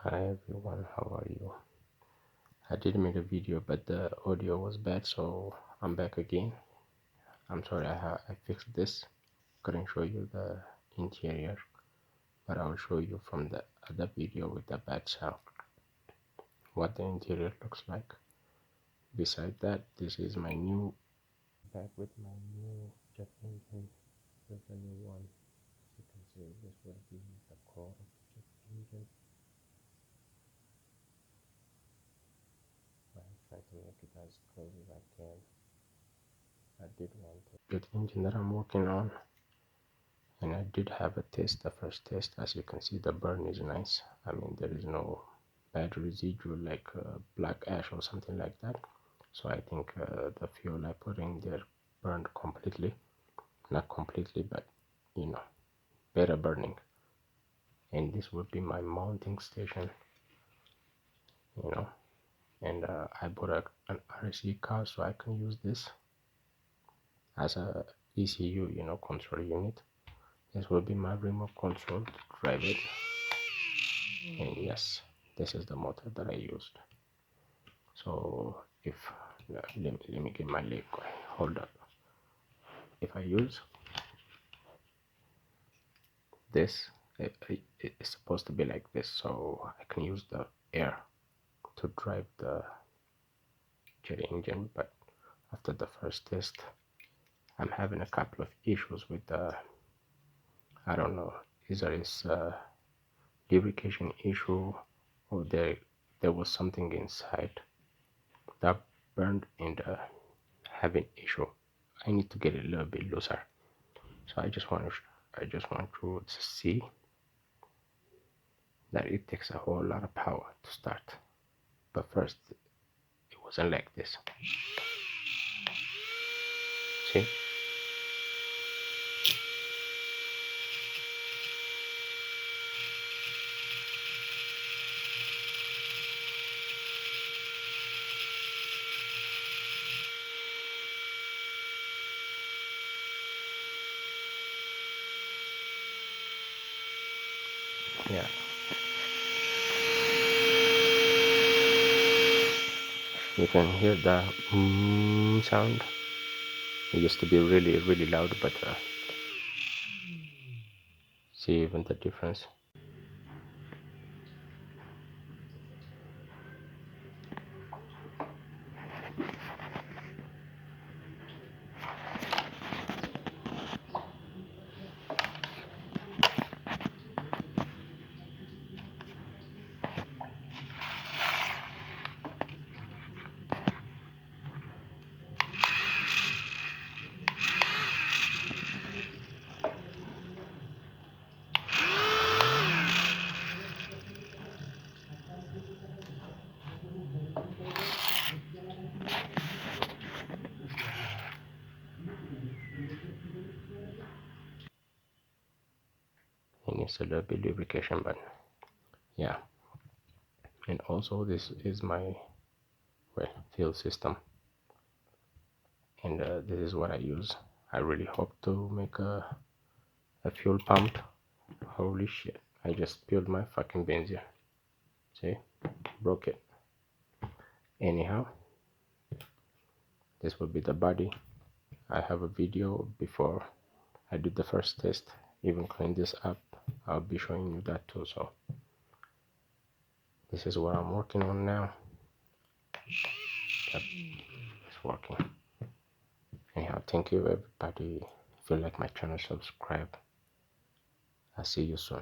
Hi everyone, how are you? I did make a video but the audio was bad, so I'm back again. I'm sorry I fixed this. Couldn't show you the interior, but I'll show you from the other video with the bad sound what the interior looks like. Beside that, this is my new back with my new jet engine. This is the new one. As you can see, this will be the core of the jet engine. I'll try to make it as close as I can. I did want to jet engine that I'm working on, and I did have a test. The first test, as you can see, the burn is nice. I mean, there is no bad residual like black ash or something like that. So I think the fuel I put in there burned completely, not completely, but you know, better burning. And this would be my mounting station, you know. And I bought an RC car so I can use this as a ECU, you know, control unit. This will be my remote control to drive it. And yes, this is the motor that I used. So if let me get my leg going. Hold up. If I use this, it's supposed to be like this, so I can use the air to drive the jet engine. But after the first test, I'm having a couple of issues with the, I don't know, either it's a lubrication issue or there was something inside that burned and having issue. I need to get it a little bit looser. So I just want you to see that it takes a whole lot of power to start. But first, it wasn't like this. See? Yeah. You can hear the sound. It used to be really, really loud, but see even the difference. It needs a little bit lubrication, but yeah. And also, this is my fuel system, and this is what I use. I really hope to make a fuel pump. Holy shit! I just spilled my fucking benzene. See, broke it. Anyhow, this will be the body. I have a video before I did the first test, even clean this up. I'll be showing you that too. So this is what I'm working on now. Yep, it's working. Anyhow, thank you everybody. If you like my channel, subscribe. I'll see you soon.